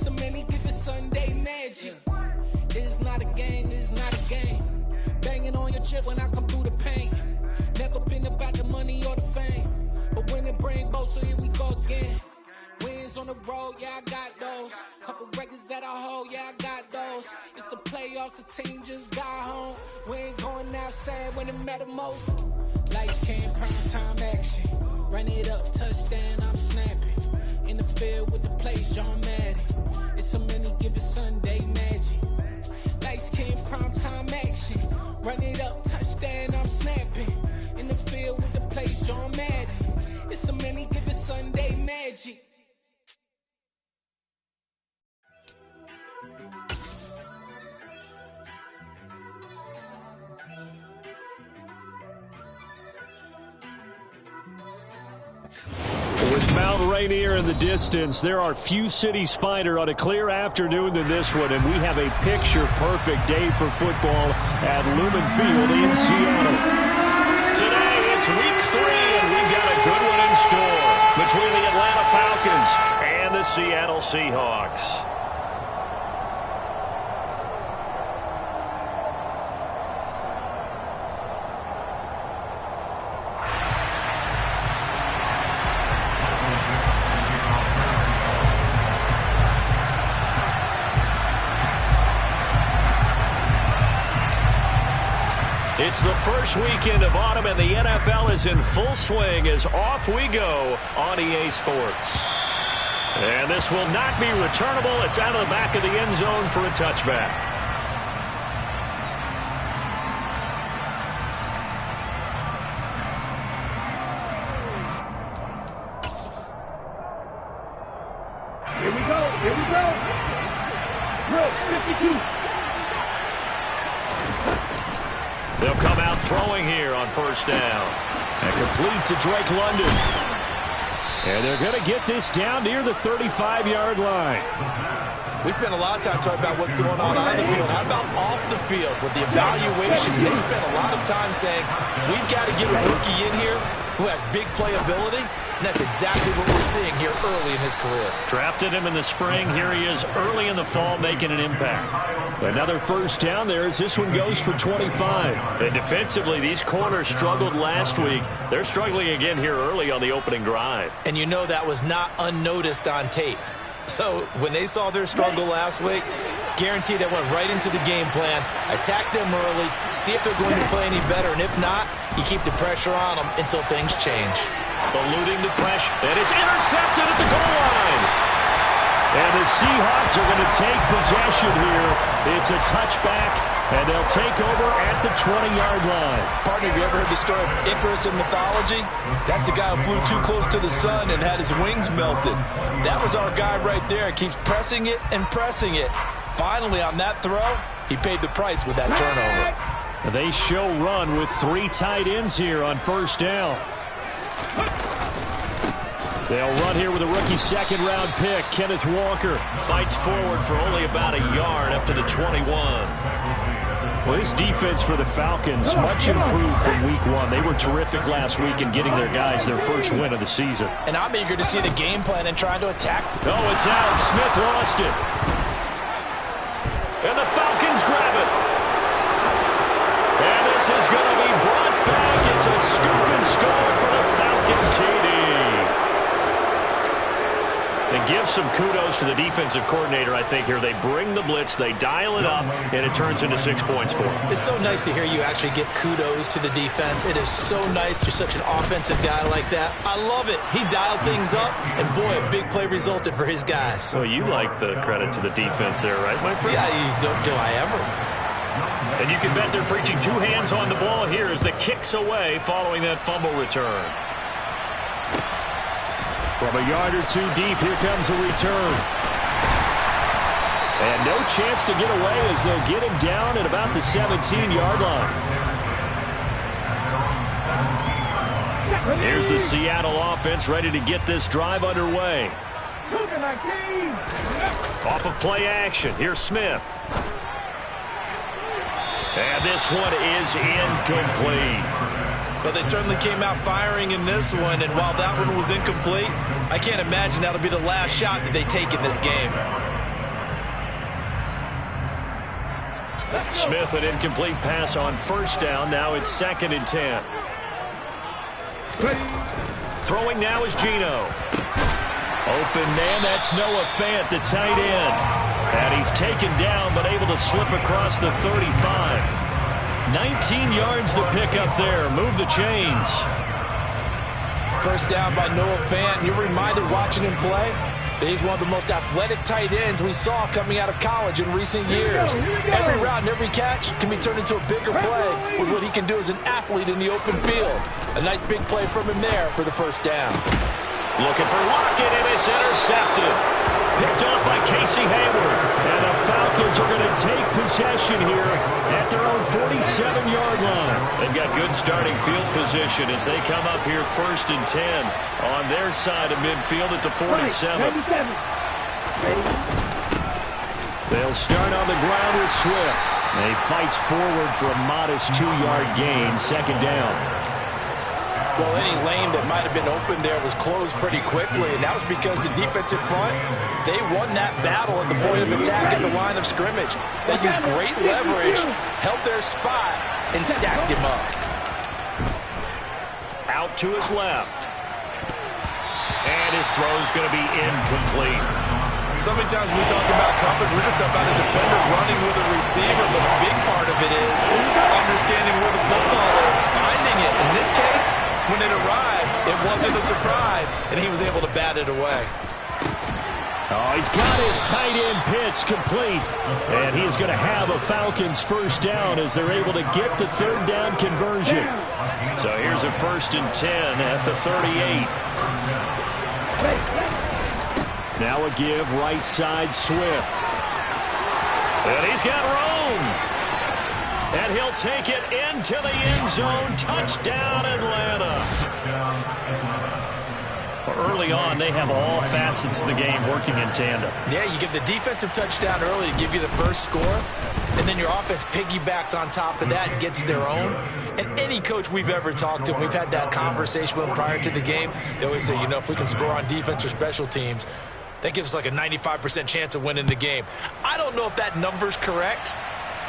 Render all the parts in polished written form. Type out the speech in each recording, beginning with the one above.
It's a many given Sunday magic. It's not a game, it's not a game. Banging on your chip when I come through the pain. Never been about the money or the fame. But when it bring both, so here we go again. Wins on the road, yeah, I got those. Couple records that I hold, yeah, I got those. It's the playoffs, the team just got home. We ain't going outside when it matter most. Lights came, prime time action. Run it up, touchdown, I'm snapping. In the field with the plays, John Madden. It's a many given Sunday magic. Lights came, prime time action. Run it up, touchdown, I'm snapping. In the field with the plays, John Madden. It's a many given Sunday magic. With Mount Rainier in the distance, there are few cities finer on a clear afternoon than this one, and we have a picture-perfect day for football at Lumen Field in Seattle. Today, it's Week 3, and we've got a good one in store between the Atlanta Falcons and the Seattle Seahawks. It's the first weekend of autumn, and the NFL is in full swing as off we go on EA Sports. And this will not be returnable. It's out of the back of the end zone for a touchback. Here we go. Here we go. Drill 52. They'll come out throwing here on first down. And complete to Drake London. And they're going to get this down near the 35-yard line. We spent a lot of time talking about what's going on the field. How about off the field with the evaluation? They spent a lot of time saying, we've got to get a rookie in here who has big playability. And that's exactly what we're seeing here early in his career. Drafted him in the spring. Here he is early in the fall making an impact. Another first down there as this one goes for 25. And defensively, these corners struggled last week. They're struggling again here early on the opening drive. And you know that was not unnoticed on tape. So when they saw their struggle last week, guaranteed that went right into the game plan. Attack them early, see if they're going to play any better. And if not, you keep the pressure on them until things change. Eluding the pressure, and it's intercepted at the goal line. And the Seahawks are going to take possession here. It's a touchback, and they'll take over at the 20-yard line. Partner, have you ever heard the story of Icarus in mythology? That's the guy who flew too close to the sun and had his wings melted. That was our guy right there. Keeps pressing it and pressing it. Finally, on that throw, he paid the price with that turnover. They show run with 3 tight ends here on first down. They'll run here with a rookie second-round pick, Kenneth Walker. Fights forward for only about a yard up to the 21. Well, this defense for the Falcons, much improved from week 1. They were terrific last week in getting their guys their first win of the season. And I'm eager to see the game plan and trying to attack. Oh, it's out. Smith lost it. And the Falcons grab it. And this is going to be brought back. It's a scoop and score for the Falcon TD. And give some kudos to the defensive coordinator, I think, here. They bring the blitz, they dial it up, and it turns into 6 points for them. It's so nice to hear you actually give kudos to the defense. It is so nice you're such an offensive guy like that. I love it. He dialed things up, and boy, a big play resulted for his guys. Well, you like the credit to the defense there, right, my friend? Yeah, do I ever? And you can bet they're preaching 2 hands on the ball here as the kick's away following that fumble return. From a yard or 2 deep, here comes a return. And no chance to get away as they'll get him down at about the 17-yard line. Here's the Seattle offense ready to get this drive underway. Off of play action, here's Smith. And this one is incomplete. But they certainly came out firing in this one, and while that one was incomplete, I can't imagine that'll be the last shot that they take in this game. Smith, an incomplete pass on first down. Now it's 2nd and 10. Throwing now is Geno. Open man, that's Noah Fant, the tight end. And he's taken down, but able to slip across the 35. 19 yards to pick up there. Move the chains. First down by Noah Fant. You're reminded watching him play that he's one of the most athletic tight ends we saw coming out of college in recent years. Every route and every catch can be turned into a bigger play with what he can do as an athlete in the open field. A nice big play from him there for the first down. Looking for Lockett, and it's intercepted. Picked off by Casey Hayward. And the Falcons are going to take possession here at their own 47-yard line. They've got good starting field position as they come up here 1st and 10 on their side of midfield at the 47. They'll start on the ground with Swift. And he fights forward for a modest 2-yard gain, 2nd down. Well, any lane that might have been open there was closed pretty quickly, and that was because the defensive front, they won that battle at the point of attack at the line of scrimmage. They used great leverage, held their spot, and stacked him up. Out to his left. And his throw's going to be incomplete. So many times when we talk about coverage, we're just about a defender running with a receiver, but a big part of it is understanding where the football is, finding it. In this case, when it arrived, it wasn't a surprise, and he was able to bat it away. Oh, he's got his tight end pitch complete. And he is going to have a Falcons first down as they're able to get the 3rd down conversion. So here's a 1st and 10 at the 38. Now a give right side Swift. And he's got room. And he'll take it into the end zone. Touchdown, Atlanta. Early on, they have all facets of the game working in tandem. Yeah, you get the defensive touchdown early to give you the first score, and then your offense piggybacks on top of that and gets their own. And any coach we've ever talked to, we've had that conversation with them prior to the game, they always say, you know, if we can score on defense or special teams, that gives us like a 95% chance of winning the game. I don't know if that number's correct,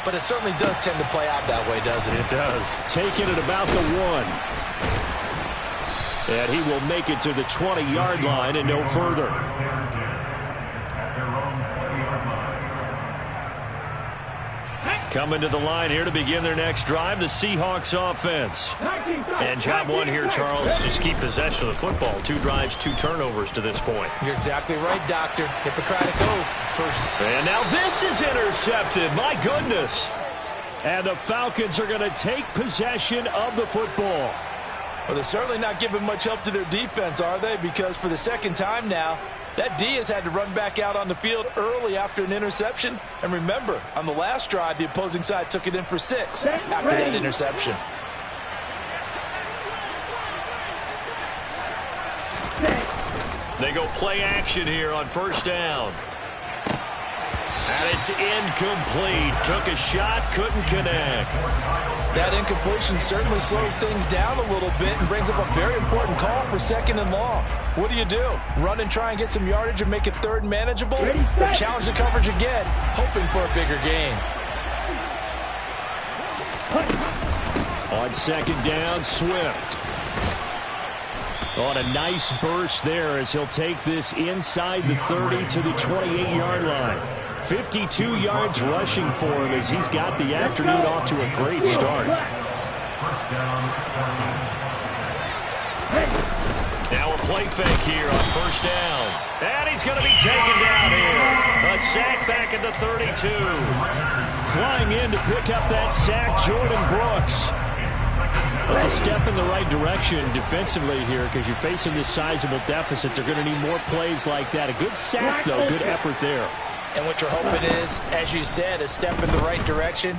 but it certainly does tend to play out that way, doesn't it? It does. Taking it about the 1. And he will make it to the 20-yard line and no further. Coming to the line here to begin their next drive, the Seahawks offense. And job one here, Charles, just keep possession of the football. 2 drives, 2 turnovers to this point. You're exactly right, Doctor. Hippocratic oath. First. And now this is intercepted. My goodness. And the Falcons are going to take possession of the football. Well, they're certainly not giving much help to their defense, are they? Because for the 2nd time now, that D has had to run back out on the field early after an interception. And remember, on the last drive, the opposing side took it in for 6 after that interception. They go play action here on 1st down. And it's incomplete. Took a shot, couldn't connect. That incompletion certainly slows things down a little bit and brings up a very important call for 2nd and long. What do? Run and try and get some yardage and make it 3rd manageable? Or challenge the coverage again, hoping for a bigger gain? On 2nd down, Swift. On a nice burst there as he'll take this inside the 30 to the 28-yard line. 52 yards rushing for him as he's got the afternoon off to a great start. Now a play fake here on 1st down. And he's going to be taken down here. A sack back at the 32. Flying in to pick up that sack, Jordan Brooks. That's a step in the right direction defensively here because you're facing this sizable deficit. They're going to need more plays like that. A good sack, though. Good effort there. And what you're hoping is, as you said, a step in the right direction,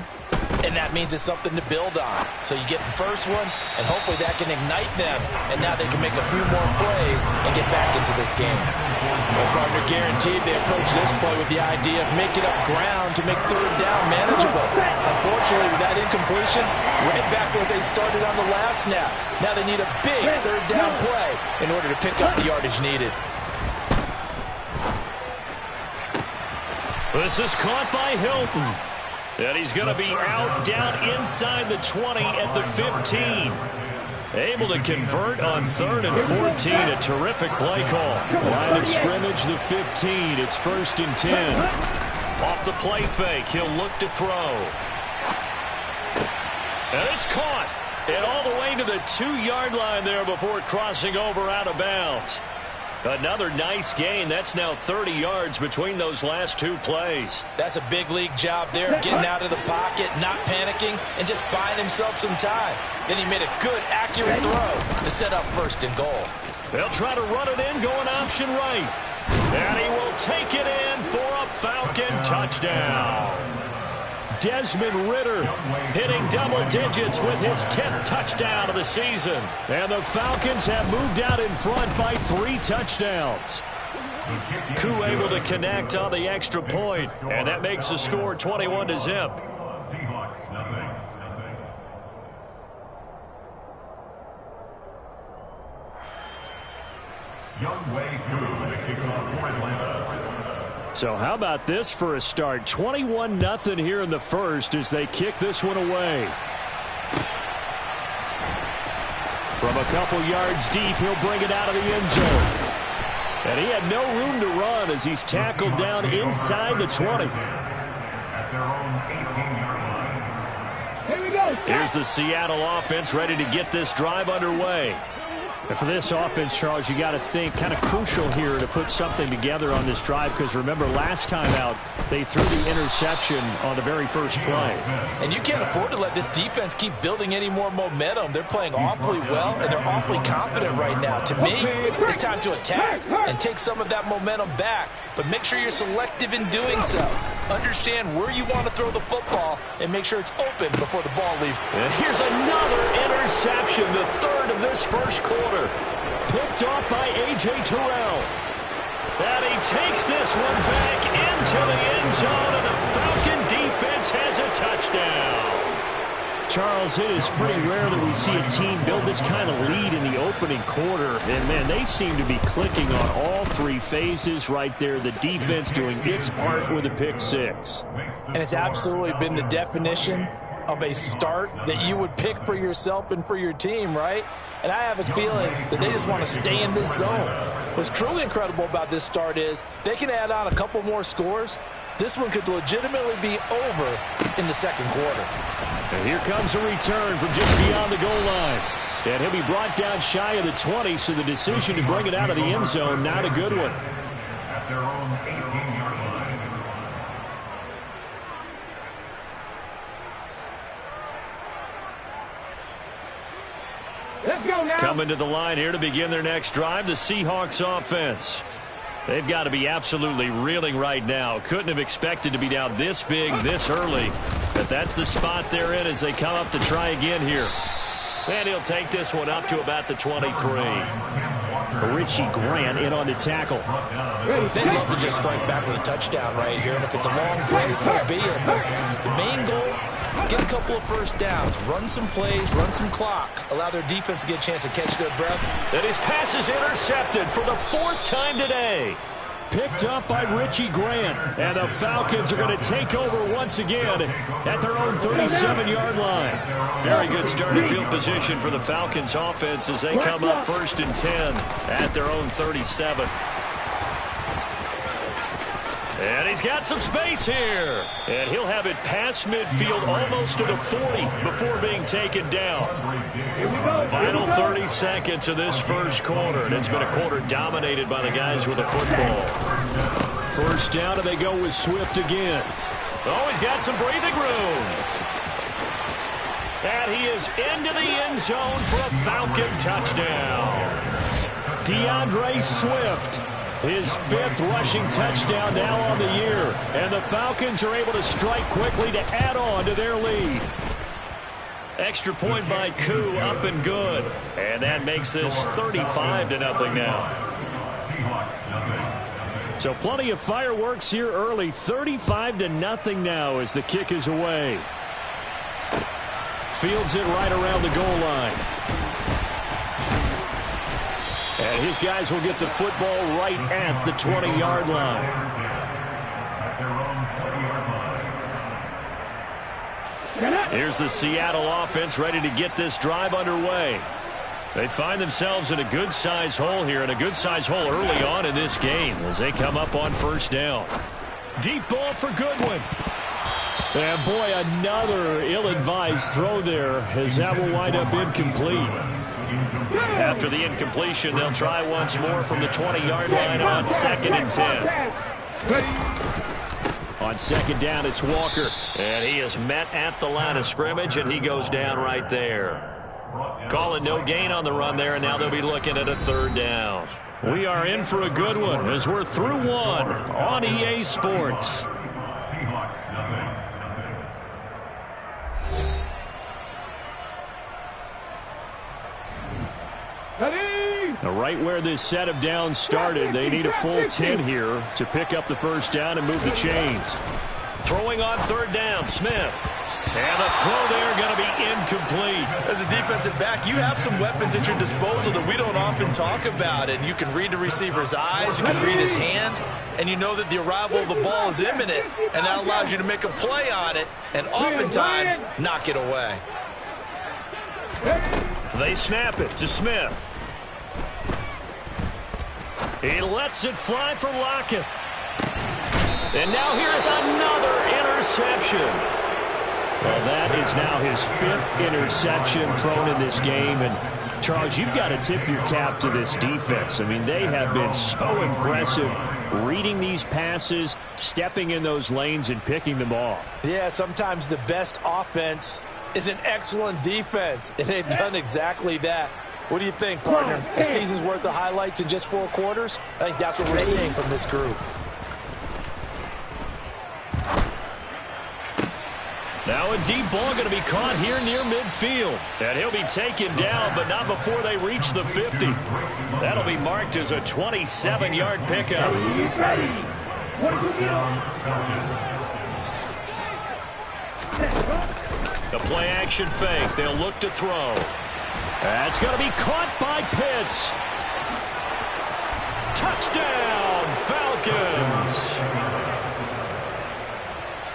and that means it's something to build on. So you get the first one, and hopefully that can ignite them, and now they can make a few more plays and get back into this game. Well, partner, guaranteed they approach this play with the idea of making up ground to make 3rd down manageable. Unfortunately, with that incompletion, right back where they started on the last snap. Now they need a big 3rd down play in order to pick up the yardage needed. This is caught by Hilton. And he's going to be out down inside the 20 at the 15. Able to convert on 3rd and 14. A terrific play call. Line of scrimmage, the 15. It's 1st and 10. Off the play fake, he'll look to throw. And it's caught. And all the way to the 2-yard line there before crossing over out of bounds. Another nice gain. That's now 30 yards between those last 2 plays. That's a big league job there, getting out of the pocket, not panicking, and just buying himself some time. Then he made a good, accurate throw to set up 1st and goal. They'll try to run it in, going option right. And he will take it in for a Falcon touchdown. Desmond Ridder hitting double digits with his 10th touchdown of the season. And the Falcons have moved out in front by 3 touchdowns. Koo able to connect on the extra point, and that makes the score 21-0. So how about this for a start? 21-0 here in the first as they kick this one away. From a couple yards deep, he'll bring it out of the end zone. And he had no room to run as he's tackled down inside the 20. Here's the Seattle offense ready to get this drive underway. And for this offense, Charles, you got to think kind of crucial here to put something together on this drive, because remember last time out they threw the interception on the very first play. And you can't afford to let this defense keep building any more momentum. They're playing awfully well, and they're awfully confident right now. To me, it's time to attack and take some of that momentum back, but make sure you're selective in doing so. Understand where you want to throw the football and make sure it's open before the ball leaves. And here's another interception, the 3rd of this first quarter. Picked off by A.J. Terrell. And he takes this one back into the end zone, and the Falcon defense has a touchdown. Charles, it is pretty rare that we see a team build this kind of lead in the opening quarter. And, man, they seem to be clicking on all 3 phases right there. The defense doing its part with a pick 6. And it's absolutely been the definition of a start that you would pick for yourself and for your team, right? And I have a feeling that they just want to stay in this zone. What's truly incredible about this start is they can add on a couple more scores. This one could legitimately be over in the 2nd quarter. And here comes a return from just beyond the goal line. And he'll be brought down shy of the 20, so the decision to bring it out of the end zone, not a good one. At their own 18-yard line. Let's go now. Coming to the line here to begin their next drive, the Seahawks offense. They've got to be absolutely reeling right now. Couldn't have expected to be down this big, this early. But that's the spot they're in as they come up to try again here. And he'll take this one up to about the 23. Richie Grant in on the tackle. They'd love to just strike back with a touchdown right here, and if it's a long play, so be it. But the main goal, get a couple of first downs, run some plays, run some clock, allow their defense to get a chance to catch their breath. And his pass is intercepted for the 4th time today. Picked up by Richie Grant. And the Falcons are going to take over once again at their own 37-yard line. Very good starting field position for the Falcons offense as they come up 1st and 10 at their own 37. And he's got some space here. And he'll have it past midfield almost to the 40 before being taken down. Final 30 seconds of this first quarter. And it's been a quarter dominated by the guys with the football. First down, and they go with Swift again. Oh, he's got some breathing room. And he is into the end zone for a Falcon touchdown. DeAndre Swift. His 5th rushing touchdown now on the year. And the Falcons are able to strike quickly to add on to their lead. Extra point by Koo, up and good. And that makes this 35-0 now. So plenty of fireworks here early. 35-0 now as the kick is away. Fields it right around the goal line. And his guys will get the football right at the 20-yard line. Here's the Seattle offense ready to get this drive underway. They find themselves in a good-sized hole here, and a good-sized hole early on in this game as they come up on first down. Deep ball for Goodwin. And boy, another ill-advised throw there as that will wind up incomplete. After the incompletion, they'll try once more from the 20-yard line on 2nd and 10. On 2nd down, it's Walker. And he is met at the line of scrimmage, and he goes down right there. Calling no gain on the run there, and now they'll be looking at a 3rd down. We are in for a good one as we're through one on EA Sports. Right where this set of downs started, they need a full 10 here to pick up the first down and move the chains. Throwing on 3rd down, Smith. And the throw there going to be incomplete. As a defensive back, you have some weapons at your disposal that we don't often talk about. And you can read the receiver's eyes, you can read his hands, and you know that the arrival of the ball is imminent, and that allows you to make a play on it and oftentimes knock it away. They snap it to Smith. He lets it fly for Lockett. And now here's another interception. Well, that is now his 5th interception thrown in this game. And, Charles, you've got to tip your cap to this defense. I mean, they have been so impressive reading these passes, stepping in those lanes, and picking them off. Yeah, sometimes the best offense is an excellent defense, and they've done exactly that. What do you think, partner? A season's worth of highlights in just 4 quarters? I think that's what we're seeing from this group. Now a deep ball going to be caught here near midfield. And he'll be taken down, but not before they reach the 50. That'll be marked as a 27-yard pickup. The play-action fake. They'll look to throw. That's going to be caught by Pitts. Touchdown, Falcons.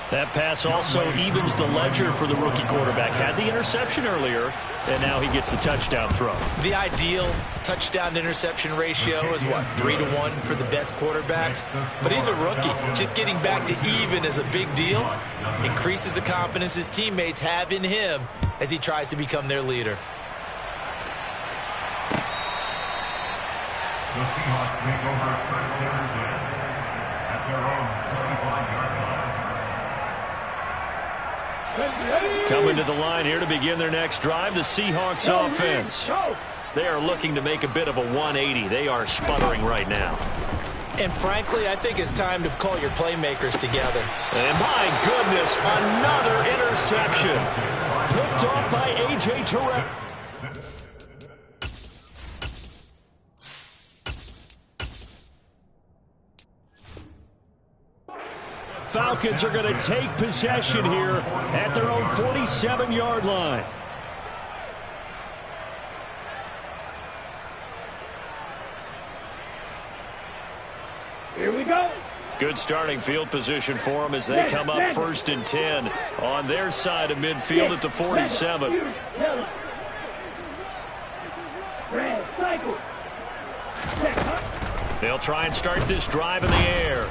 That pass also evens the ledger for the rookie quarterback. Had the interception earlier, and now he gets the touchdown throw. The ideal touchdown-interception ratio is, what, 3-to-1 for the best quarterbacks? But he's a rookie. Just getting back to even is a big deal. Increases the confidence his teammates have in him as he tries to become their leader. The Seahawks take over first down at their own 25-yard line. Coming to the line here to begin their next drive, the Seahawks offense. They are looking to make a bit of a 180. They are sputtering right now. And frankly, I think it's time to call your playmakers together. And my goodness, another interception. Picked off by A.J. Terrell. Falcons are going to take possession here at their own 47-yard line. Here we go. Good starting field position for them as they come up 1st and 10 on their side of midfield at the 47. They'll try and start this drive in the air.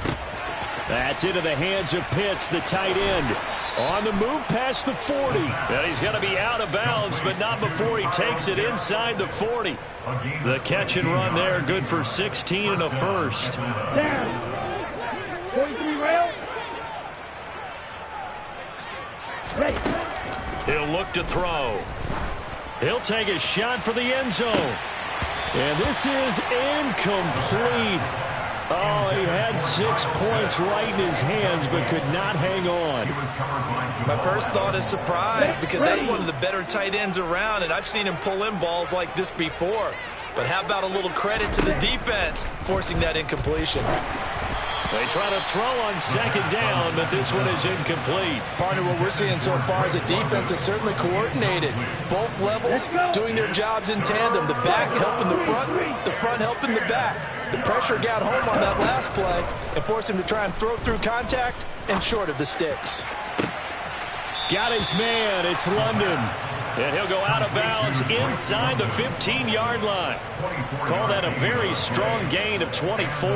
That's into the hands of Pitts, the tight end. On the move past the 40. And he's going to be out of bounds, but not before he takes it inside the 40. The catch and run there, good for 16 and a first. Down. 43 rail. Ready. He'll look to throw. He'll take a shot for the end zone. And this is incomplete. Oh, he had 6 points right in his hands, but could not hang on. My first thought is surprise, because that's one of the better tight ends around, and I've seen him pull in balls like this before. But how about a little credit to the defense forcing that incompletion? They try to throw on 2nd down, but this one is incomplete. Partner, what we're seeing so far is a defense that's certainly coordinated. Both levels doing their jobs in tandem. The back helping the front helping the back. The pressure got home on that last play and forced him to try and throw through contact and short of the sticks. Got his man. It's London. And he'll go out of bounds inside the 15-yard line. Call that a very strong gain of 24.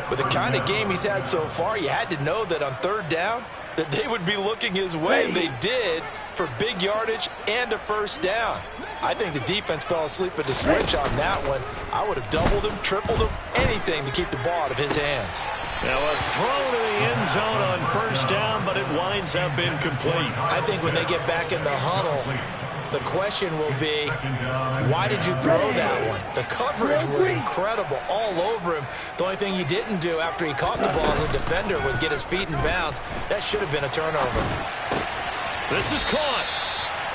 With the kind of game he's had so far, you had to know that on third down that they would be looking his way. They did for big yardage and a first down. I think the defense fell asleep at the switch on that one. I would have doubled him, tripled him, anything to keep the ball out of his hands. Now a throw to the end zone on first down, but it winds up incomplete. I think when they get back in the huddle, the question will be, why did you throw that one? The coverage was incredible all over him. The only thing he didn't do after he caught the ball as a defender was get his feet in bounds. That should have been a turnover. This is caught.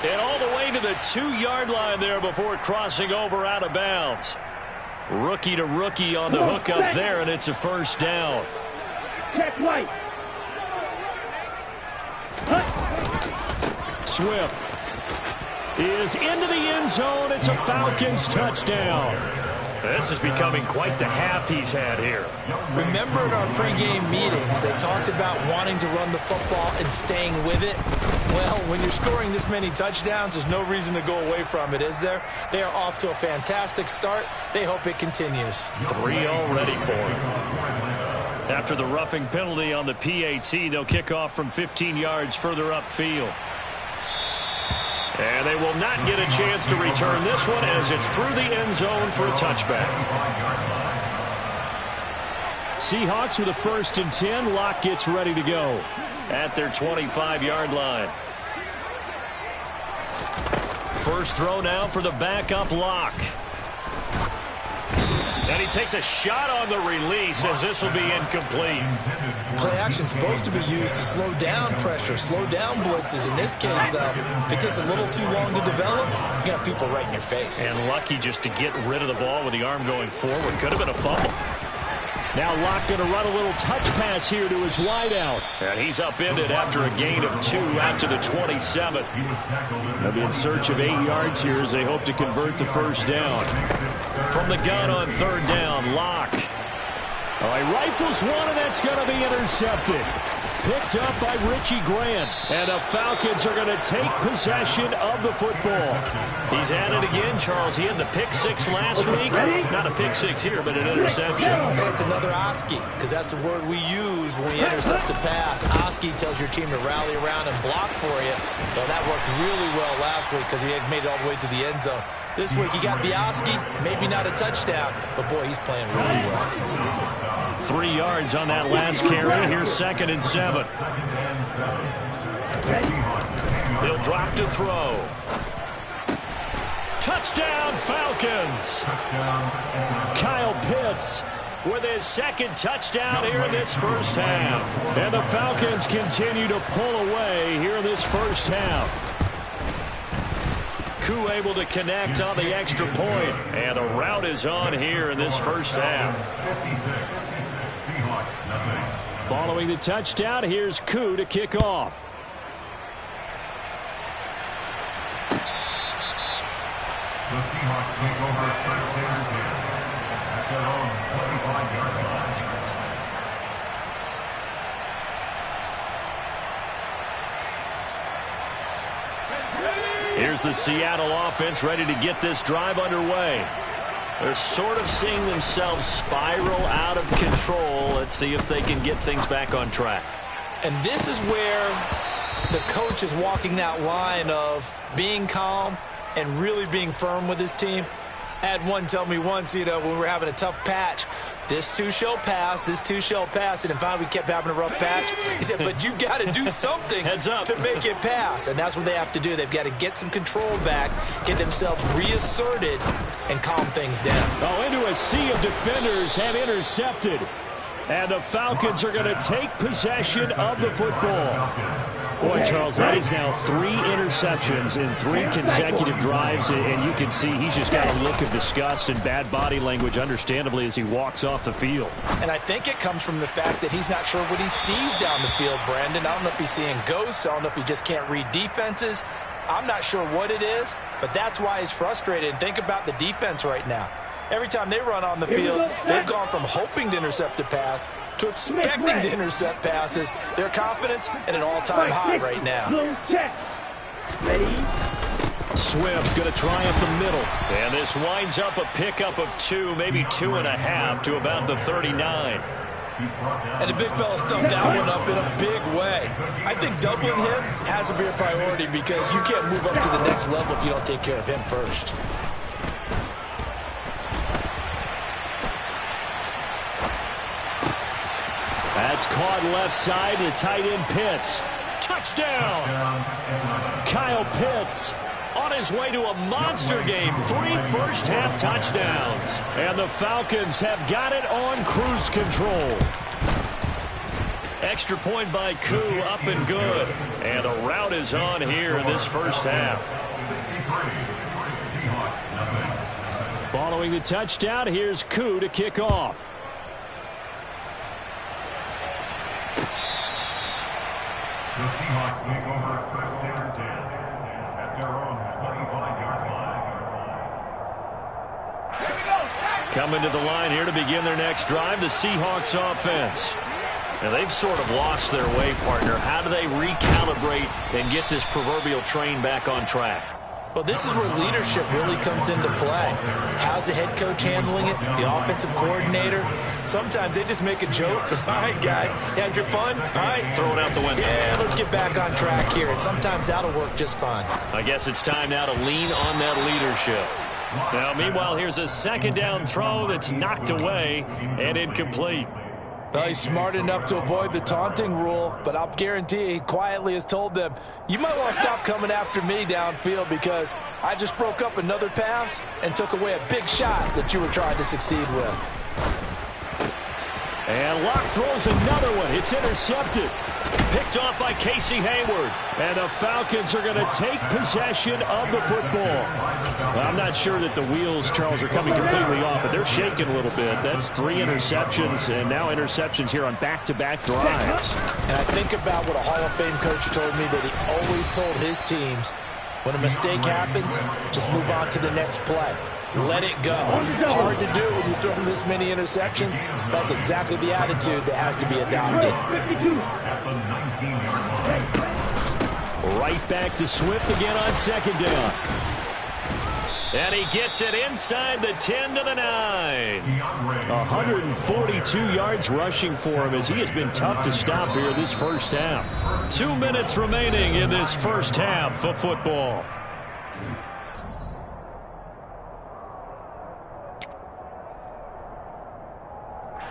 And all the way to the 2-yard line there before crossing over out of bounds. Rookie to rookie on the hook up there, and it's a first down. Check right. Swift is into the end zone. It's a Falcons touchdown. This is becoming quite the half he's had here. Remember in our pregame meetings, they talked about wanting to run the football and staying with it. Well, when you're scoring this many touchdowns, there's no reason to go away from it, is there? They are off to a fantastic start. They hope it continues. 3 already for him. After the roughing penalty on the PAT, they'll kick off from 15 yards further upfield. And they will not get a chance to return this one as it's through the end zone for a touchback. Seahawks with a 1st and 10. Locke gets ready to go at their 25-yard line. First throw now for the backup Locke. And he takes a shot on the release as this will be incomplete. Play action is supposed to be used to slow down pressure, slow down blitzes. In this case, though, if it takes a little too long to develop, you got people right in your face. And lucky just to get rid of the ball with the arm going forward. Could have been a fumble. Now Locke going to run a little touch pass here to his wideout. And he's upended after a gain of 2 out to the 27. They'll be in search of 8 yards here as they hope to convert the first down. From the gun on third down, Locke. Oh, he rifles one, and that's going to be intercepted. Picked up by Richie Grant. And the Falcons are going to take possession of the football. He's at it again, Charles. He had the pick 6 last week. Not a pick 6 here, but an interception. It's another Oski, because that's the word we use when we intercept a pass. Oski tells your team to rally around and block for you. Well, that worked really well last week because he had made it all the way to the end zone. This week he got the Oski, maybe not a touchdown, but boy, he's playing really well. 3 yards on that last carry. Here's 2nd and 7. They'll drop to throw. Touchdown, Falcons. Kyle Pitts with his 2nd touchdown here in this first half. And the Falcons continue to pull away here in this first half. Koo able to connect on the extra point. And a rout is on here in this first half. Following the touchdown, here's Koo to kick off. The Seahawks take over 1st and 10 at their own 25-yard line. Here's the Seattle offense ready to get this drive underway. They're sort of seeing themselves spiral out of control. Let's see if they can get things back on track. And this is where the coach is walking that line of being calm and really being firm with his team. I had one tell me once, when we were having a tough patch, this too shall pass, this too shall pass. And finally we kept having a rough patch. He said, but you've got to do something to make it pass. And that's what they have to do. They've got to get some control back, get themselves reasserted, and calm things down. Oh, into a sea of defenders and intercepted. And the Falcons are going to take possession of the football. Boy, Charles, that is now 3 interceptions in 3 consecutive drives, and you can see he's just got a look of disgust and bad body language, understandably, as he walks off the field. And I think it comes from the fact that he's not sure what he sees down the field, Brandon. I don't know if he's seeing ghosts. I don't know if he just can't read defenses. I'm not sure what it is, but that's why he's frustrated. And think about the defense right now. Every time they run on the field, they've gone from hoping to intercept a pass to expecting to intercept passes. Their confidence at an all-time high right now. Swift going to try up the middle. And this winds up a pickup of 2, maybe 2.5 to about the 39. And the big fella stuffed that one up in a big way. I think doubling him has to be a priority because you can't move up to the next level if you don't take care of him first. That's caught left side to tight end Pitts. Touchdown! Kyle Pitts on his way to a monster game. 3 first-half touchdowns. And the Falcons have got it on cruise control. Extra point by Koo, up and good. And a rout is on here in this first half. Following the touchdown, here's Koo to kick off. The Seahawks take over first down and 10 at their own 25-yard line. Coming to the line here to begin their next drive, the Seahawks offense. Now they've sort of lost their way, partner. How do they recalibrate and get this proverbial train back on track? Well, this is where leadership really comes into play. How's the head coach handling it? The offensive coordinator? Sometimes they just make a joke. All right, guys, had your fun? All right. Throw it out the window. Yeah, let's get back on track here. And sometimes that'll work just fine. I guess it's time now to lean on that leadership. Now, meanwhile, here's a second down throw that's knocked away and incomplete. Well, he's smart enough to avoid the taunting rule, but I'll guarantee he quietly has told them, you might want to stop coming after me downfield because I just broke up another pass and took away a big shot that you were trying to succeed with. And Locke throws another one. It's intercepted. Picked off by Casey Hayward. And the Falcons are going to take possession of the football. Well, I'm not sure that the wheels, Charles, are coming completely off, but they're shaking a little bit. That's 3 interceptions and now interceptions here on back-to-back drives. And I think about what a Hall of Fame coach told me that he always told his teams, when a mistake happens, just move on to the next play. Let it go. Hard to do when you've thrown this many interceptions. That's exactly the attitude that has to be adopted. Right back to Swift again on second down. And he gets it inside the 10 to the 9. 142 yards rushing for him as he has been tough to stop here this first half. 2 minutes remaining in this first half of football.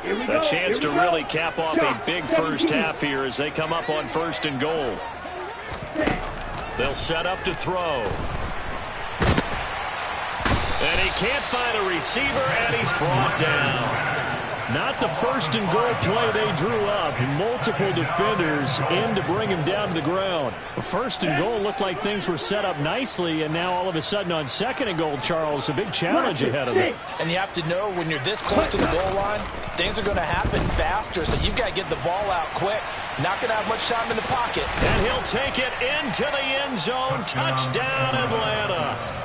A chance to really cap off a big first half here as they come up on 1st and goal. They'll set up to throw. And he can't find a receiver, and he's brought down. Not the 1st and goal play they drew up. Multiple defenders in to bring him down to the ground. The 1st and goal looked like things were set up nicely, and now all of a sudden on 2nd and goal, Charles, a big challenge ahead of them. And you have to know when you're this close to the goal line, things are going to happen faster, so you've got to get the ball out quick. Not going to have much time in the pocket. And he'll take it into the end zone. Touchdown, Atlanta.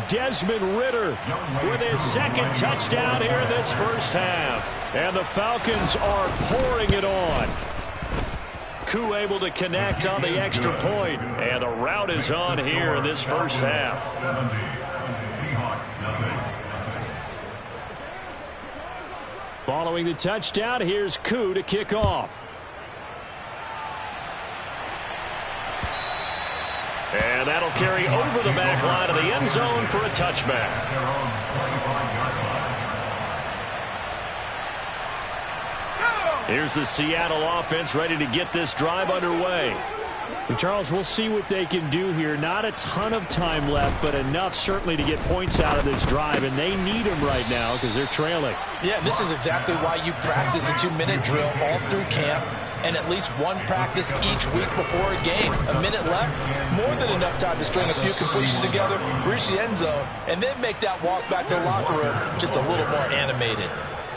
Desmond Ridder with his 2nd touchdown here in this first half. And the Falcons are pouring it on. Koo able to connect on the extra point. And a rout is on here in this first half. Following the touchdown, here's Koo to kick off. And that'll carry over the back line of the end zone for a touchback. Here's the Seattle offense ready to get this drive underway. And Charles, we'll see what they can do here. Not a ton of time left, but enough certainly to get points out of this drive, and they need them right now because they're trailing. Yeah, this is exactly why you practice a 2-minute drill all through camp and at least one practice each week before a game. A minute left, more than enough time to string a few completions together, reach the end zone, and then make that walk back to the locker room just a little more animated.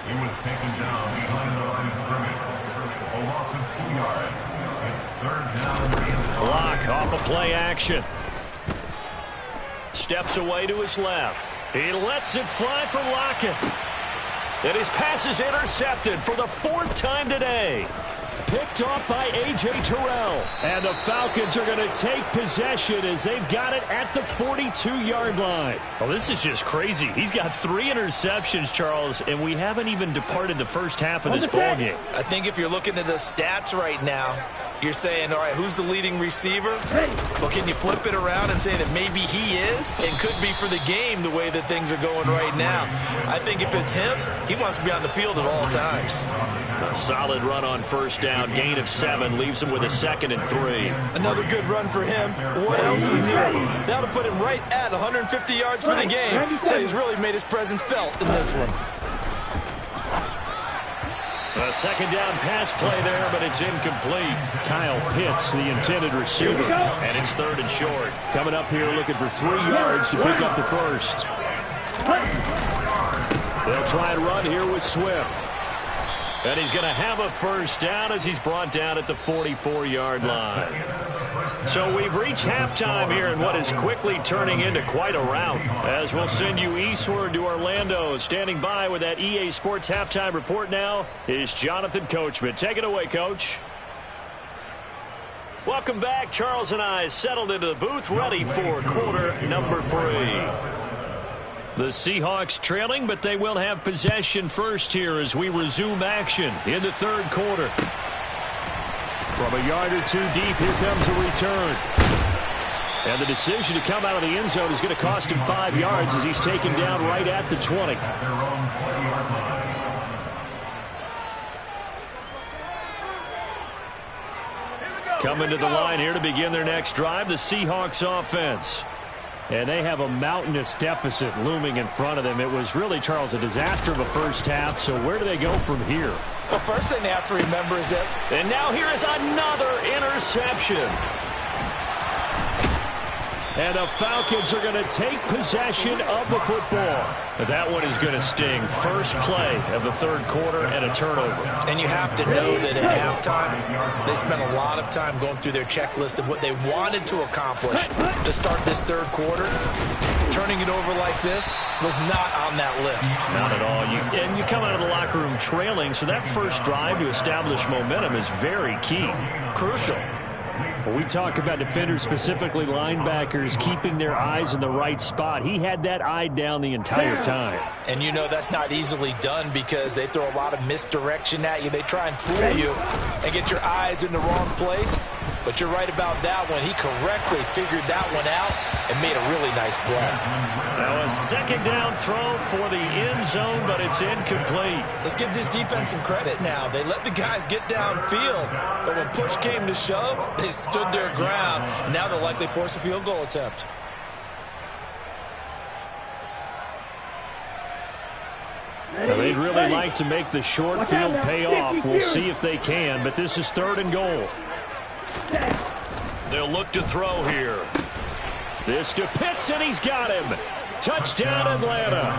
He was taken down behind the line of scrimmage. A loss of 2 yards. It's 3rd down. Block off a play action. Steps away to his left. He lets it fly for Lockett. And his pass is intercepted for the 4th time today. Picked off by A.J. Terrell. And the Falcons are going to take possession as they've got it at the 42-yard line. Oh, this is just crazy. He's got 3 interceptions, Charles, and we haven't even departed the first half of this ballgame. I think if you're looking at the stats right now, you're saying, all right, who's the leading receiver? Well, can you flip it around and say that maybe he is and could be for the game the way that things are going right now? I think if it's him, he wants to be on the field at all times. A solid run on first down. Gain of 7 leaves him with a 2nd and 3. Another good run for him. What else is new? That'll put him right at 150 yards for the game. So he's really made his presence felt in this one. A 2nd down pass play there, but it's incomplete. Kyle Pitts, the intended receiver, and it's 3rd and short. Coming up here looking for 3 yards to pick up the first. They'll try and run here with Swift. And he's going to have a first down as he's brought down at the 44-yard line. So we've reached halftime here in what is quickly turning into quite a rout. As we'll send you eastward to Orlando. Standing by with that EA Sports halftime report now is Jonathan Coachman. Take it away, Coach. Welcome back. Charles and I settled into the booth ready for quarter number 3. The Seahawks trailing, but they will have possession first here as we resume action in the 3rd quarter. From a yard or 2 deep, here comes a return. And the decision to come out of the end zone is going to cost him 5 yards as he's taken down right at the 20. Coming to the line here to begin their next drive, the Seahawks offense. And they have a mountainous deficit looming in front of them. It was really, Charles, a disaster of a first half. So where do they go from here? The first thing they have to remember is that... And now here is another interception. And the Falcons are going to take possession of the football. That one is going to sting. First play of the 3rd quarter and a turnover. And you have to know that at halftime, they spent a lot of time going through their checklist of what they wanted to accomplish to start this 3rd quarter. Turning it over like this was not on that list. Not at all. And you come out of the locker room trailing, so that first drive to establish momentum is very key. Crucial. When we talk about defenders, specifically linebackers, keeping their eyes in the right spot, he had that eye down the entire time. And you know that's not easily done because they throw a lot of misdirection at you. They try and fool you and get your eyes in the wrong place. But you're right about that one. He correctly figured that one out and made a really nice play. Now a 2nd down throw for the end zone, but it's incomplete. Let's give this defense some credit now. They let the guys get downfield, but when push came to shove, they stood their ground. And now they'll likely force a field goal attempt. Well, they'd really like to make the short field pay off. We'll see if they can, but this is 3rd and goal. They'll look to throw here. This to Pitts, and he's got him. Touchdown, Atlanta.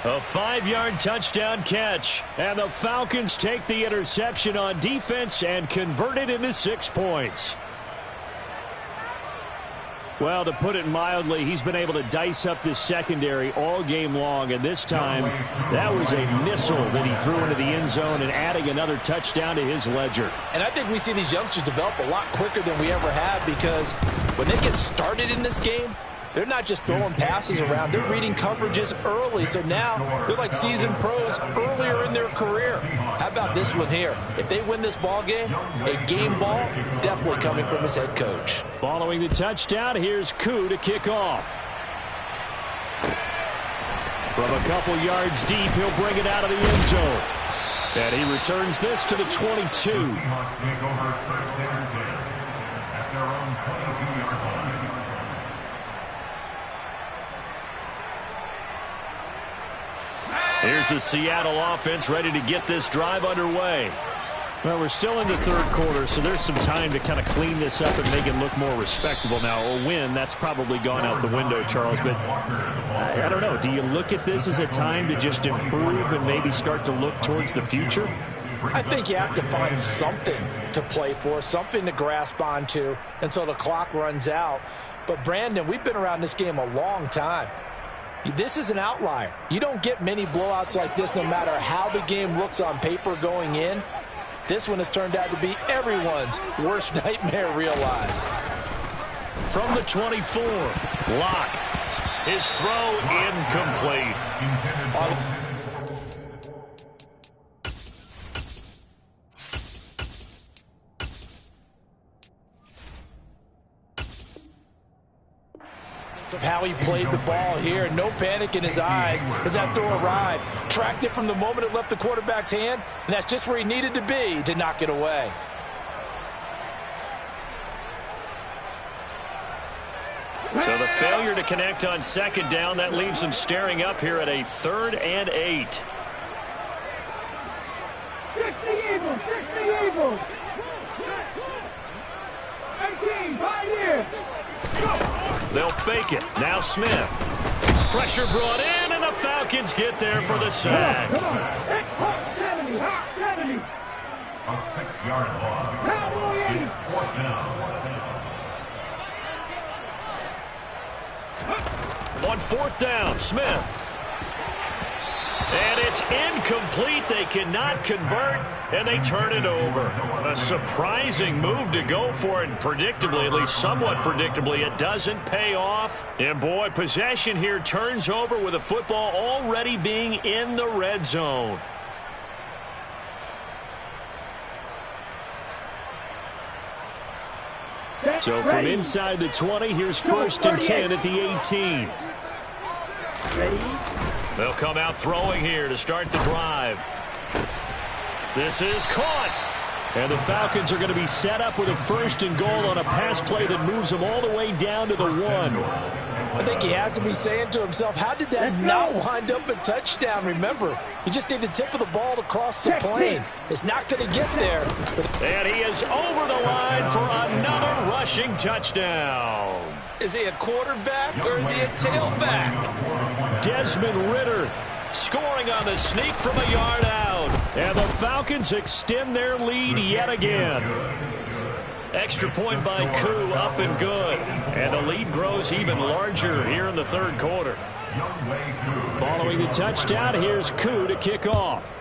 A 5-yard touchdown catch. And the Falcons take the interception on defense and convert it into 6 points. Well, to put it mildly, he's been able to dice up this secondary all game long, and this time that was a missile that he threw into the end zone and adding another touchdown to his ledger. And I think we see these youngsters develop a lot quicker than we ever have because when they get started in this game, they're not just throwing passes around. They're reading coverages early. So now they're like seasoned pros earlier in their career. How about this one here? If they win this ball game, a game ball definitely coming from his head coach. Following the touchdown, here's Koo to kick off. From a couple yards deep, he'll bring it out of the end zone. And he returns this to the 22. Seahawks make over first and 10 at their own 22-yard line. Here's the Seattle offense ready to get this drive underway. Well, we're still in the 3rd quarter, so there's some time to kind of clean this up and make it look more respectable now. A win, that's probably gone out the window, Charles, but I don't know. Do you look at this as a time to just improve and maybe start to look towards the future? I think you have to find something to play for, something to grasp onto until the clock runs out. But, Brandon, we've been around this game a long time. This is an outlier. You don't get many blowouts like this no matter how the game looks on paper going in. This one has turned out to be everyone's worst nightmare realized. From the 24, Locke. His throw incomplete. Of how he played the ball here. No panic in his eyes as that throw arrived. Tracked it from the moment it left the quarterback's hand, and that's just where he needed to be to knock it away. So the failure to connect on second down, that leaves him staring up here at a 3rd and 8. 60 Eagles, 60 Eagles. 18, Pioneer. They'll fake it. Now Smith. Pressure brought in, and the Falcons get there for the sack. Come on. Hot 70, hot 70. A 6-yard loss. Cowboy 80. It's 4th down. On 4th down, Smith. And it's incomplete. They cannot convert, and they turn it over. A surprising move to go for it, and predictably, at least somewhat predictably, it doesn't pay off. And boy, possession here turns over with the football already being in the red zone. So from inside the 20, here's 1st and 10 at the 18. They'll come out throwing here to start the drive. This is caught. And the Falcons are going to be set up with a 1st and goal on a pass play that moves them all the way down to the 1. I think he has to be saying to himself, how did that not wind up a touchdown? Remember, you just need the tip of the ball to cross the plane. It's not going to get there. And he is over the line for another rushing touchdown. Is he a quarterback or is he a tailback? Desmond Ridder scoring on the sneak from a yard out. And the Falcons extend their lead yet again. Extra point by Koo, up and good. And the lead grows even larger here in the 3rd quarter. Following the touchdown, here's Koo to kick off.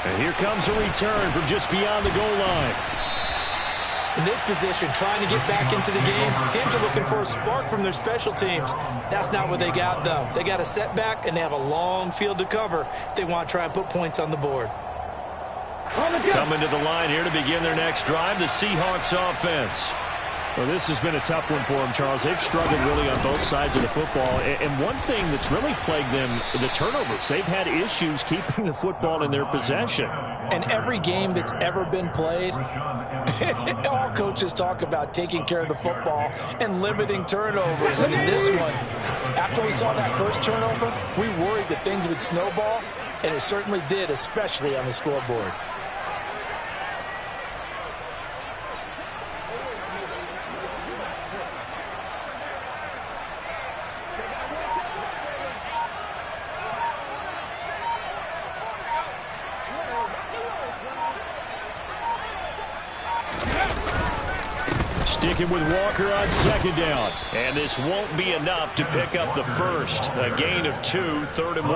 And here comes a return from just beyond the goal line. In this position, trying to get back into the game, teams are looking for a spark from their special teams. That's not what they got, though. They got a setback, and they have a long field to cover if they want to try and put points on the board. Coming to the line here to begin their next drive, the Seahawks offense. Well, this has been a tough one for them, Charles. They've struggled really on both sides of the football. And one thing that's really plagued them, the turnovers. They've had issues keeping the football in their possession. And every game that's ever been played, all coaches talk about taking care of the football and limiting turnovers. And in this one, after we saw that first turnover, we worried that things would snowball, and it certainly did, especially on the scoreboard. Sticking with Walker on 2nd down. And this won't be enough to pick up the first. A gain of 2, 3rd and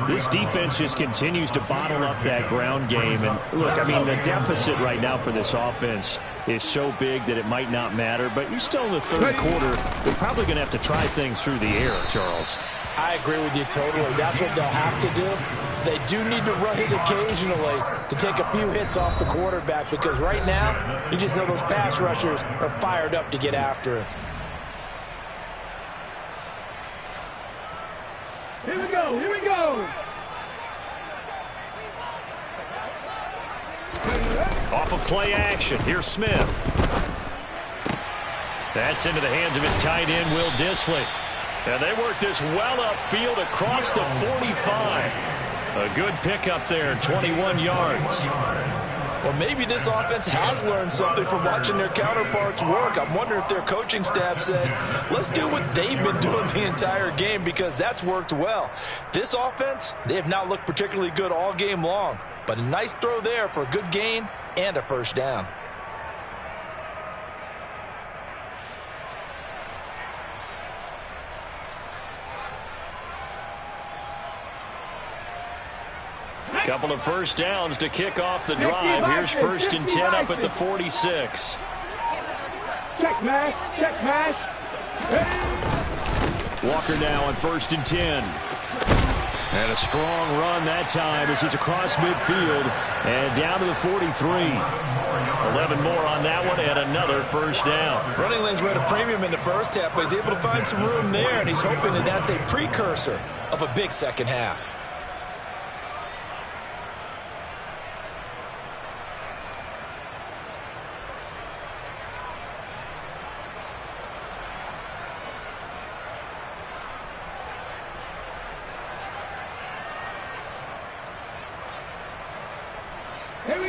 1. This defense just continues to bottle up that ground game. And look, I mean, the deficit right now for this offense is so big that it might not matter. But you're still in the 3rd quarter. They're probably going to have to try things through the air, Charles. I agree with you totally. That's what they'll have to do. They do need to run it occasionally to take a few hits off the quarterback, because right now, you just know those pass rushers are fired up to get after it. Here we go, here we go. Off of play action, here's Smith. That's into the hands of his tight end, Will Dissly. And they work this well upfield across the 45. A good pickup there, 21 yards. Well, maybe this offense has learned something from watching their counterparts work. I'm wondering if their coaching staff said, let's do what they've been doing the entire game, because that's worked well. This offense, they have not looked particularly good all game long, but a nice throw there for a good gain and a 1st down. Couple of first downs to kick off the drive. Here's 1st and 10 up at the 46. Check pass. Walker now on 1st and 10. And a strong run that time as he's across midfield and down to the 43. 11 more on that one and another first down. Running lanes were at a premium in the first half, but he's able to find some room there, and he's hoping that that's a precursor of a big second half.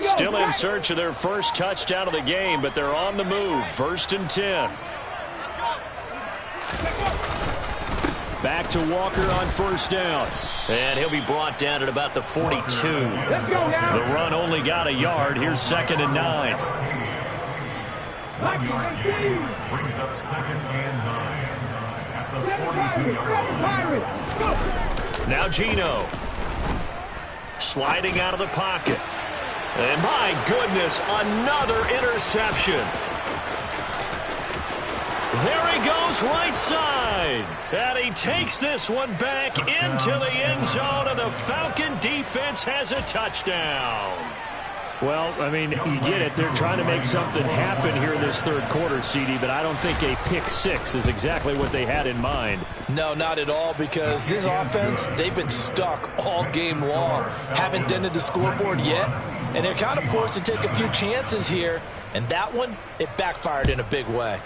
Still in search of their first touchdown of the game, but they're on the move. 1st and 10. Back to Walker on 1st down. And he'll be brought down at about the 42. The run only got a yard. Here's 2nd and 9. Brings up 2nd and 9 at the 42-yard line. Now Gino. Sliding out of the pocket. And my goodness, another interception. There he goes right side. And he takes this one back into the end zone, and the Falcon defense has a touchdown. Well, I mean, you get it. They're trying to make something happen here in this third quarter, CD, but I don't think a pick six is exactly what they had in mind. No, not at all, because this offense, they've been stuck all game long. Haven't dented the scoreboard yet, and they're kind of forced to take a few chances here, and that one, it backfired in a big way.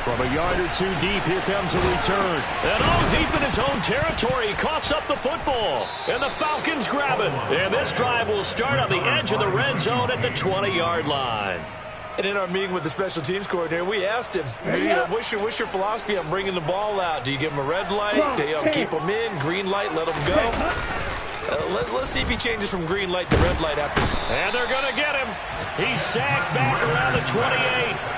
From a yard or two deep, here comes a return. And all deep in his own territory, he coughs up the football. And the Falcons grab it. And this drive will start on the edge of the red zone at the 20-yard line. And in our meeting with the special teams coordinator, we asked him, what's your philosophy on bringing the ball out? Do you give him a red light? Do you keep him in? Green light, let him go? Let's see if he changes from green light to red light after. And they're going to get him. He's sacked back around the 28.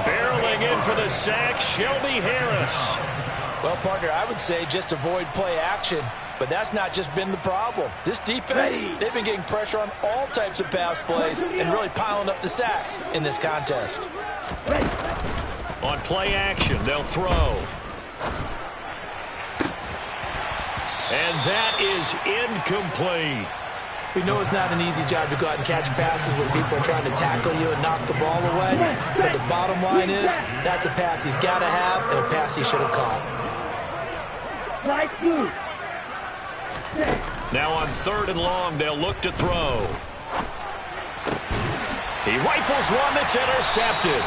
Barreling in for the sack, Shelby Harris. Well, partner, I would say just avoid play action, but that's not just been the problem. This defense, they've been getting pressure on all types of pass plays and really piling up the sacks in this contest. On play action, they'll throw. And that is incomplete. We know it's not an easy job to go out and catch passes when people are trying to tackle you and knock the ball away. But the bottom line is, that's a pass he's got to have and a pass he should have caught. Now on 3rd and long, they'll look to throw. He rifles one that's intercepted.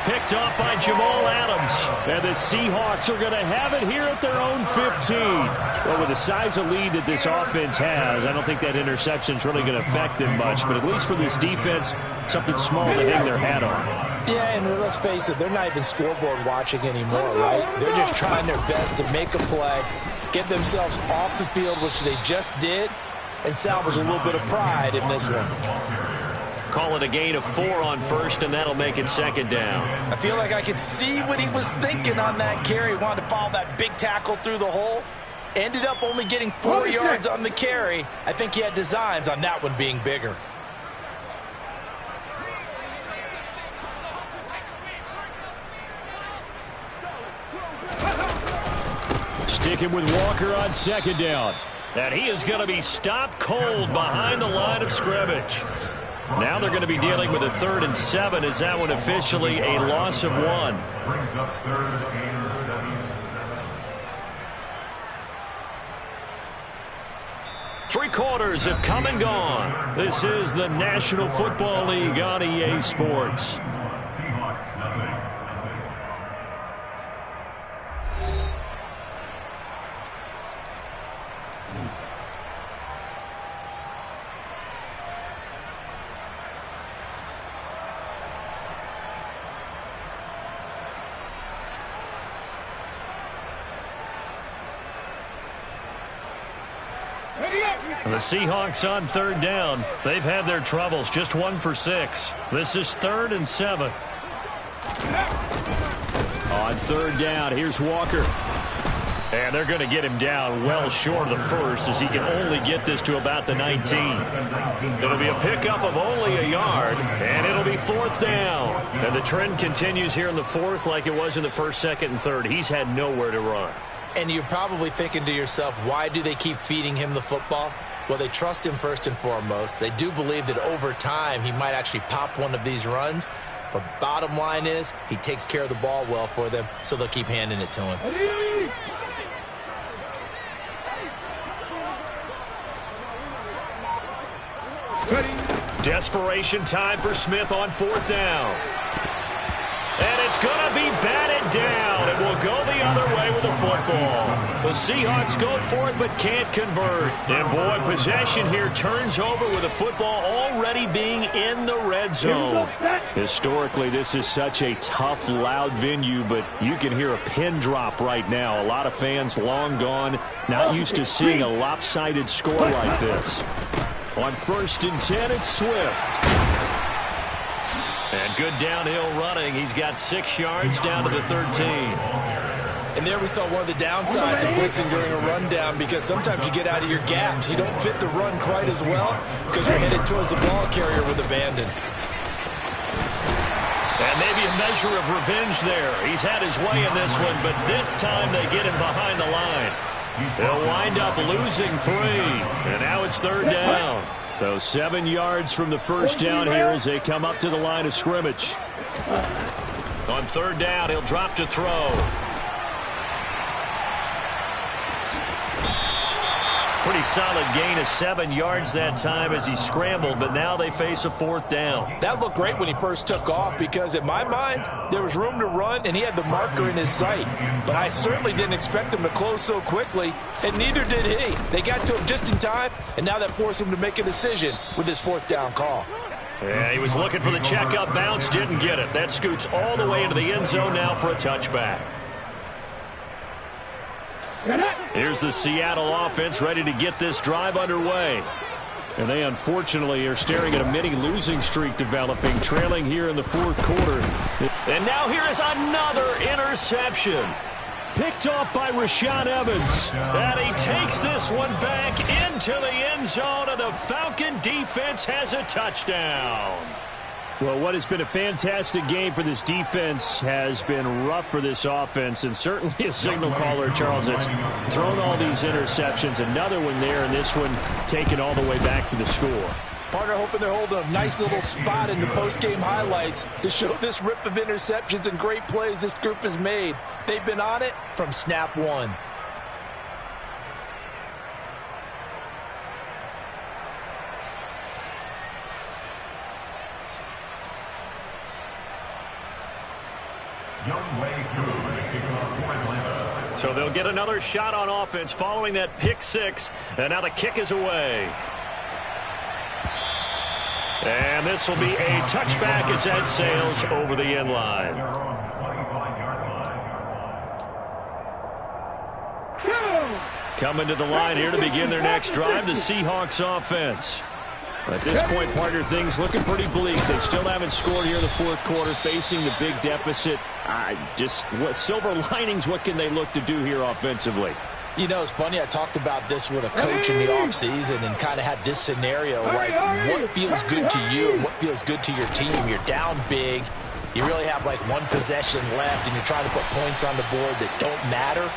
Picked off by Jamal Adams. And the Seahawks are going to have it here at their own 15. Well, with the size of lead that this offense has, I don't think that interception is really going to affect them much. But at least for this defense, something small to hang their hat on. Yeah, and let's face it, they're not even scoreboard watching anymore, right? They're just trying their best to make a play, get themselves off the field, which they just did, and salvage a little bit of pride in this one. Call it a gain of 4 on 1st, and that'll make it 2nd down. I feel like I could see what he was thinking on that carry. Wanted to follow that big tackle through the hole. Ended up only getting 4 yards on the carry. I think he had designs on that one being bigger. Sticking with Walker on 2nd down. And he is going to be stopped cold behind the line of scrimmage. Now they're going to be dealing with a 3rd and 7. Is that one officially a loss of 1? Brings up 3rd and 7. 3 quarters have come and gone. This is the National Football League on EA Sports. Seahawks nothing. The Seahawks on 3rd down. They've had their troubles, just 1 for 6. This is 3rd and 7. On 3rd down, here's Walker. And they're going to get him down well short of the first as he can only get this to about the 19. It'll be a pickup of only a yard, and it'll be 4th down. And the trend continues here in the 4th like it was in the 1st, 2nd, and 3rd. He's had nowhere to run. And you're probably thinking to yourself, why do they keep feeding him the football? Well, they trust him first and foremost. They do believe that over time he might actually pop one of these runs. But bottom line is he takes care of the ball well for them, so they'll keep handing it to him. Desperation time for Smith on 4th down. And it's going to be batted down. It will go the other way with the football. The Seahawks go for it but can't convert. And, boy, possession here turns over with the football already being in the red zone. Historically, this is such a tough, loud venue, but you can hear a pin drop right now. A lot of fans long gone, not used to seeing a lopsided score like this. On 1st and 10, it's Swift. And good downhill running. He's got 6 yards down to the 13. And there we saw one of the downsides of blitzing during a rundown, because sometimes you get out of your gaps. You don't fit the run quite as well because you're headed towards the ball carrier with abandon. And maybe a measure of revenge there. He's had his way in this one, but this time they get him behind the line. They'll wind up losing 3. And now it's 3rd down. So 7 yards from the first down here as they come up to the line of scrimmage. On 3rd down, he'll drop to throw. Pretty solid gain of 7 yards that time as he scrambled, but now they face a 4th down. That looked great when he first took off, because in my mind, there was room to run and he had the marker in his sight. But I certainly didn't expect him to close so quickly, and neither did he. They got to him just in time, and now that forced him to make a decision with his 4th down call. Yeah, he was looking for the checkup bounce, didn't get it. That scoots all the way into the end zone now for a touchback. Here's the Seattle offense ready to get this drive underway. And they unfortunately are staring at a mini losing streak developing, trailing here in the 4th quarter. And now here is another interception. Picked off by Rashaan Evans. And he takes this one back into the end zone, and the Falcon defense has a touchdown. Well, what has been a fantastic game for this defense has been rough for this offense, and certainly a signal caller, Charles, that's thrown all these interceptions. Another one there, and this one taken all the way back for the score. Partner hoping they're holding a nice little spot in the post-game highlights to show this rip of interceptions and great plays this group has made. They've been on it from snap 1. So they'll get another shot on offense following that pick 6, and now the kick is away. And this will be a touchback as that sails over the end line. Coming to the line here to begin their next drive, the Seahawks offense. At this point, partner, things looking pretty bleak. They still haven't scored here in the 4th quarter, facing the big deficit. What silver linings, what can they look to do here offensively? You know, it's funny, I talked about this with a coach in the offseason and kind of had this scenario, like what feels good to you and what feels good to your team. You're down big. You really have like one possession left, and you're trying to put points on the board that don't matter.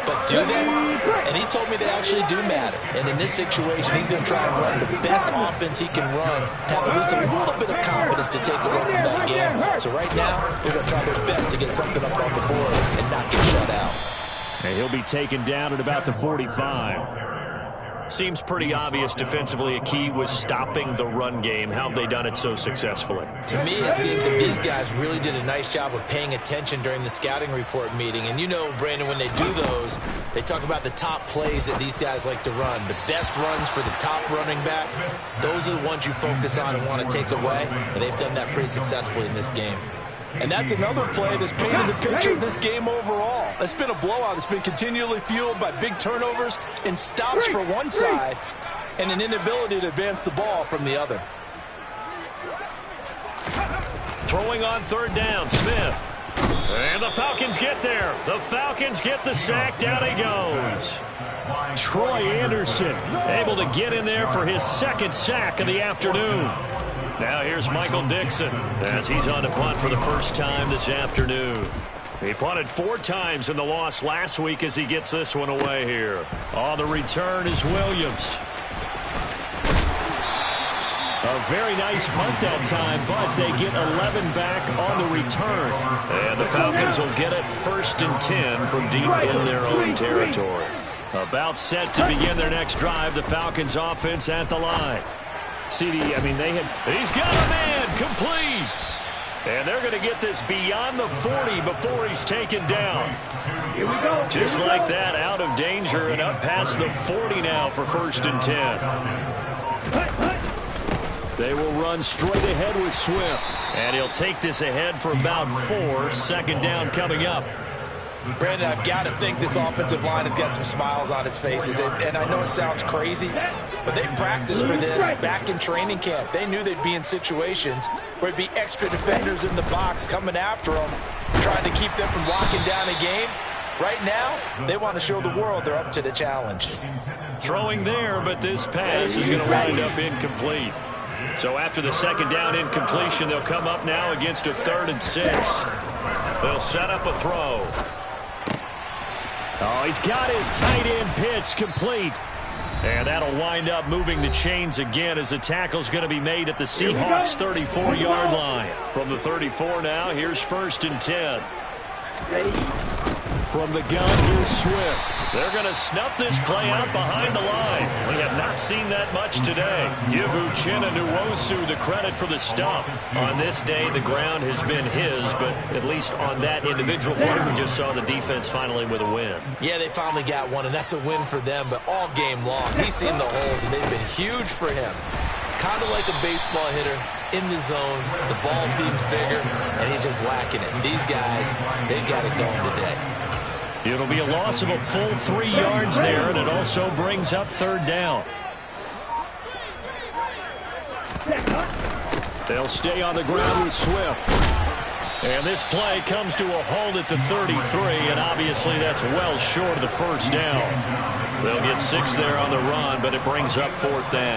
But do they? And he told me they actually do matter. And in this situation, he's going to try and run the best offense he can run, have at least a little bit of confidence to take away from that game. So right now, they're going to try their best to get something up on the board and not get shut out. And he'll be taken down at about the 45. Seems pretty obvious defensively a key was stopping the run game. How have they done it so successfully? To me, it seems that these guys really did a nice job of paying attention during the scouting report meeting. And you know, Brandon, when they do those, they talk about the top plays that these guys like to run. The best runs for the top running back, those are the ones you focus on and want to take away. And they've done that pretty successfully in this game. And that's another play that's painted the picture of this game overall. It's been a blowout. It's been continually fueled by big turnovers and stops for one side and an inability to advance the ball from the other. Throwing on 3rd down, Smith. And the Falcons get there. The Falcons get the sack. Down he goes. Troy Anderson able to get in there for his second sack of the afternoon. Now here's Michael Dixon as he's on the punt for the first time this afternoon. He punted 4 times in the loss last week as he gets this one away here. On the return is Williams. A very nice punt that time, but they get 11 back on the return. And the Falcons will get it 1st and 10 from deep in their own territory. About set to begin their next drive, the Falcons offense at the line. CD, I mean, he's got a man, complete. And they're going to get this beyond the 40 before he's taken down. Here we go. Just like that, out of danger and up past the 40 now for 1st and 10. They will run straight ahead with Swift. And he'll take this ahead for about 4. 2nd down coming up. Brandon, I've got to think this offensive line has got some smiles on its faces. And I know it sounds crazy, but they practiced for this back in training camp. They knew they'd be in situations where it'd be extra defenders in the box coming after them, trying to keep them from locking down a game. Right now, they want to show the world they're up to the challenge. Throwing there, but this pass is going to wind up incomplete. So after the 2nd down incompletion, they'll come up now against a 3rd and 6. They'll set up a throw. Oh, he's got his tight end pitch complete. And that'll wind up moving the chains again as the tackle's going to be made at the Seahawks 34-yard line. From the 34 now, here's 1st and 10. From the gun, here's Swift. They're going to snuff this play out behind the line. We have not seen that much today. Give Uchenna Nwosu the credit for the stuff. On this day, the ground has been his, but at least on that individual play, we just saw the defense finally with a win. Yeah, they finally got one, and that's a win for them, but all game long, he's seen the holes, and they've been huge for him. Kind of like a baseball hitter in the zone. The ball seems bigger, and he's just whacking it. These guys, they got it going today. It'll be a loss of a full 3 yards there, and it also brings up 3rd down. They'll stay on the ground with Swift. And this play comes to a halt at the 33, and obviously that's well short of the 1st down. They'll get 6 there on the run, but it brings up 4th down.